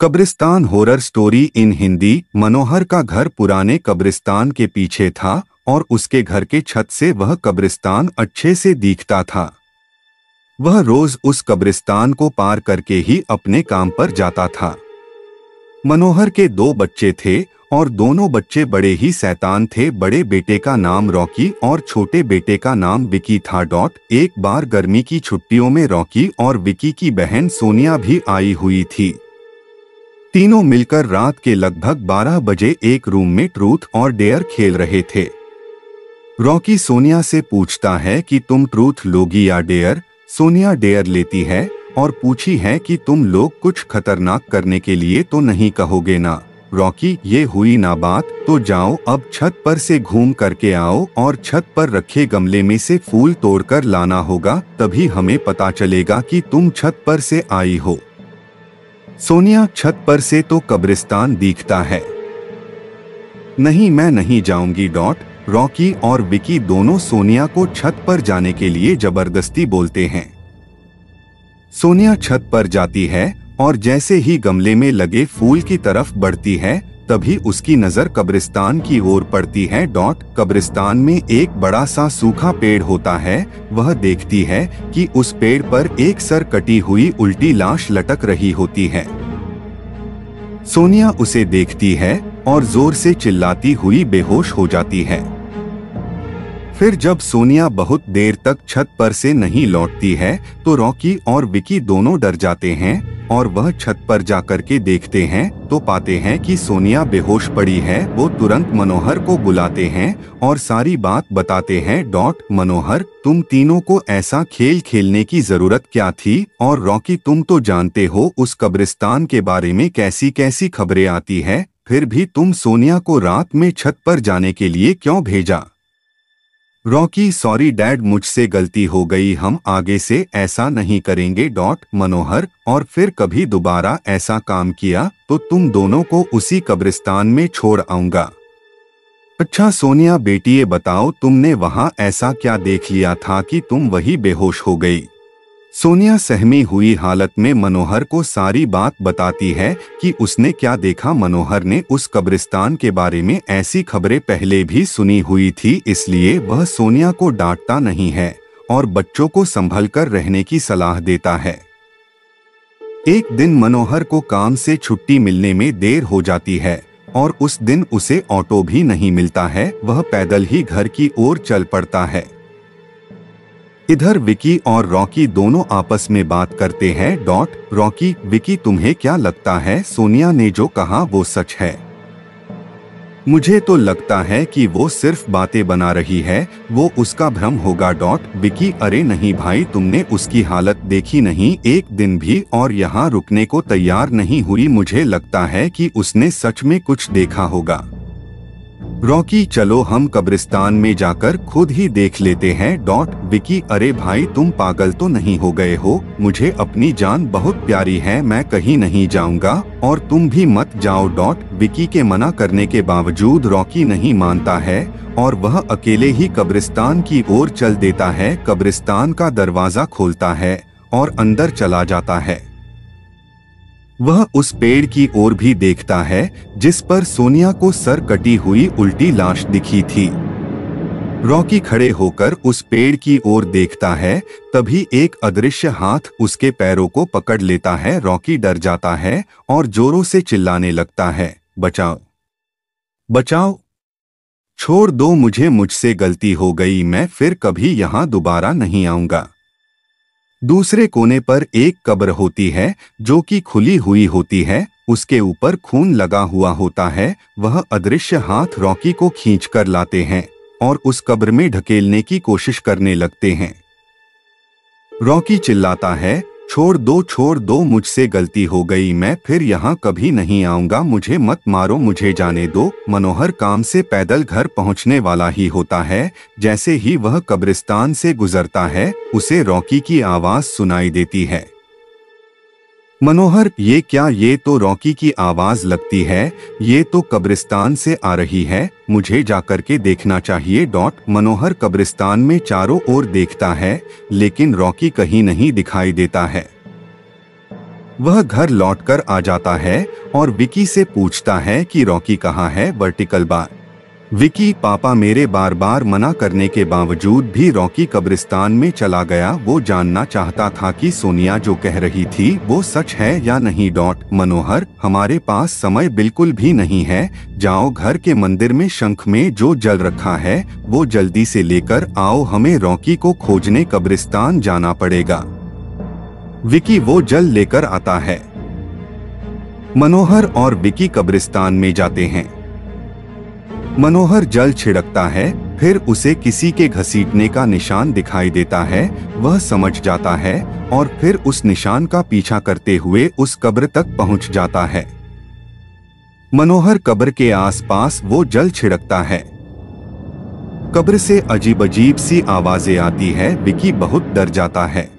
कब्रिस्तान horror story in Hindi. मनोहर का घर पुराने कब्रिस्तान के पीछे था और उसके घर के छत से वह कब्रिस्तान अच्छे से दिखता था। वह रोज उस कब्रिस्तान को पार करके ही अपने काम पर जाता था। मनोहर के दो बच्चे थे और दोनों बच्चे बड़े ही शैतान थे। बड़े बेटे का नाम रॉकी और छोटे बेटे का नाम विकी था। एक बार गर्मी की छुट्टियों में रॉकी और विकी की बहन सोनिया भी आई हुई थी। तीनों मिलकर रात के लगभग 12 बजे एक रूम में ट्रूथ और डेयर खेल रहे थे। रॉकी सोनिया से पूछता है कि तुम ट्रूथ लोगी या डेयर। सोनिया डेयर लेती है और पूछी है कि तुम लोग कुछ खतरनाक करने के लिए तो नहीं कहोगे ना। रॉकी, ये हुई ना बात, तो जाओ अब छत पर से घूम करके आओ और छत पर रखे गमले में से फूल तोड़कर लाना होगा, तभी हमें पता चलेगा कि तुम छत पर से आई हो। सोनिया, छत पर से तो कब्रिस्तान दिखता है। नहीं, मैं नहीं जाऊंगी। रॉकी और विकी दोनों सोनिया को छत पर जाने के लिए जबरदस्ती बोलते हैं। सोनिया छत पर जाती है और जैसे ही गमले में लगे फूल की तरफ बढ़ती है, तभी उसकी नजर कब्रिस्तान की ओर पड़ती है। कब्रिस्तान में एक बड़ा सा सूखा पेड़ होता है। वह देखती है कि उस पेड़ पर एक सर कटी हुई उल्टी लाश लटक रही होती है। सोनिया उसे देखती है और जोर से चिल्लाती हुई बेहोश हो जाती है। फिर जब सोनिया बहुत देर तक छत पर से नहीं लौटती है तो रॉकी और विकी दोनों डर जाते हैं और वह छत पर जाकर के देखते हैं तो पाते हैं कि सोनिया बेहोश पड़ी है। वो तुरंत मनोहर को बुलाते हैं और सारी बात बताते हैं। मनोहर, तुम तीनों को ऐसा खेल खेलने की जरूरत क्या थी? और रॉकी, तुम तो जानते हो उस कब्रिस्तान के बारे में कैसी कैसी खबरें आती है, फिर भी तुम सोनिया को रात में छत पर जाने के लिए क्यों भेजा? रॉकी, सॉरी डैड, मुझसे गलती हो गई, हम आगे से ऐसा नहीं करेंगे। मनोहर, और फिर कभी दोबारा ऐसा काम किया तो तुम दोनों को उसी कब्रिस्तान में छोड़ आऊंगा। अच्छा सोनिया बेटी, ये बताओ तुमने वहां ऐसा क्या देख लिया था कि तुम वही बेहोश हो गई? सोनिया सहमी हुई हालत में मनोहर को सारी बात बताती है कि उसने क्या देखा। मनोहर ने उस कब्रिस्तान के बारे में ऐसी खबरें पहले भी सुनी हुई थी, इसलिए वह सोनिया को डांटता नहीं है और बच्चों को संभल कर रहने की सलाह देता है। एक दिन मनोहर को काम से छुट्टी मिलने में देर हो जाती है और उस दिन उसे ऑटो भी नहीं मिलता है। वह पैदल ही घर की ओर चल पड़ता है। इधर विकी और रॉकी दोनों आपस में बात करते हैं। रॉकी, विकी, तुम्हें क्या लगता है सोनिया ने जो कहा वो सच है? मुझे तो लगता है कि वो सिर्फ बातें बना रही है, वो उसका भ्रम होगा। विकी, अरे नहीं भाई, तुमने उसकी हालत देखी नहीं, एक दिन भी और यहाँ रुकने को तैयार नहीं हुई। मुझे लगता है कि उसने सच में कुछ देखा होगा। रॉकी, चलो हम कब्रिस्तान में जाकर खुद ही देख लेते हैं। विकी, अरे भाई तुम पागल तो नहीं हो गए हो? मुझे अपनी जान बहुत प्यारी है, मैं कहीं नहीं जाऊंगा और तुम भी मत जाओ। विकी के मना करने के बावजूद रॉकी नहीं मानता है और वह अकेले ही कब्रिस्तान की ओर चल देता है। कब्रिस्तान का दरवाजा खोलता है और अंदर चला जाता है। वह उस पेड़ की ओर भी देखता है जिस पर सोनिया को सर कटी हुई उल्टी लाश दिखी थी। रॉकी खड़े होकर उस पेड़ की ओर देखता है, तभी एक अदृश्य हाथ उसके पैरों को पकड़ लेता है। रॉकी डर जाता है और जोरों से चिल्लाने लगता है, बचाओ, बचाओ, छोड़ दो मुझे, मुझसे गलती हो गई, मैं फिर कभी यहाँ दोबारा नहीं आऊंगा। दूसरे कोने पर एक कब्र होती है जो कि खुली हुई होती है, उसके ऊपर खून लगा हुआ होता है। वह अदृश्य हाथ रॉकी को खींच कर लाते हैं और उस कब्र में ढकेलने की कोशिश करने लगते हैं। रॉकी चिल्लाता है, छोड़ दो, मुझसे गलती हो गई, मैं फिर यहाँ कभी नहीं आऊंगा, मुझे मत मारो, मुझे जाने दो। मनोहर काम से पैदल घर पहुँचने वाला ही होता है। जैसे ही वह कब्रिस्तान से गुजरता है उसे रॉकी की आवाज सुनाई देती है। मनोहर, ये क्या? ये तो रॉकी की आवाज लगती है, ये तो कब्रिस्तान से आ रही है, मुझे जाकर के देखना चाहिए। मनोहर कब्रिस्तान में चारों ओर देखता है लेकिन रॉकी कहीं नहीं दिखाई देता है। वह घर लौटकर आ जाता है और विकी से पूछता है कि रॉकी कहाँ है। Vertical bar. विकी, पापा मेरे बार बार मना करने के बावजूद भी रॉकी कब्रिस्तान में चला गया। वो जानना चाहता था कि सोनिया जो कह रही थी वो सच है या नहीं। मनोहर, हमारे पास समय बिल्कुल भी नहीं है। जाओ, घर के मंदिर में शंख में जो जल रखा है वो जल्दी से लेकर आओ। हमें रॉकी को खोजने कब्रिस्तान जाना पड़ेगा। विकी वो जल लेकर आता है। मनोहर और विकी कब्रिस्तान में जाते हैं। मनोहर जल छिड़कता है, फिर उसे किसी के घसीटने का निशान दिखाई देता है। वह समझ जाता है और फिर उस निशान का पीछा करते हुए उस कब्र तक पहुंच जाता है। मनोहर कब्र के आसपास वो जल छिड़कता है। कब्र से अजीब अजीब सी आवाजें आती है। विकी बहुत डर जाता है।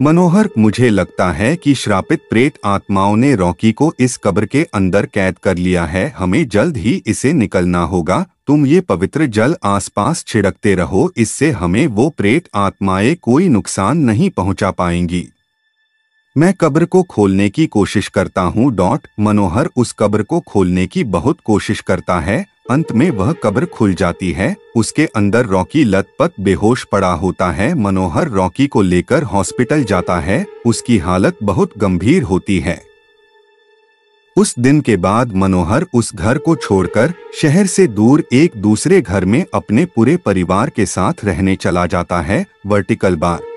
मनोहर, मुझे लगता है कि श्रापित प्रेत आत्माओं ने रॉकी को इस कब्र के अंदर कैद कर लिया है। हमें जल्द ही इसे निकलना होगा। तुम ये पवित्र जल आसपास छिड़कते रहो, इससे हमें वो प्रेत आत्माएं कोई नुकसान नहीं पहुंचा पाएंगी। मैं कब्र को खोलने की कोशिश करता हूँ। मनोहर उस कब्र को खोलने की बहुत कोशिश करता है। अंत में वह कब्र खुल जाती है। उसके अंदर रॉकी लथपथ बेहोश पड़ा होता है। मनोहर रॉकी को लेकर हॉस्पिटल जाता है। उसकी हालत बहुत गंभीर होती है। उस दिन के बाद मनोहर उस घर को छोड़कर शहर से दूर एक दूसरे घर में अपने पूरे परिवार के साथ रहने चला जाता है। Vertical bar.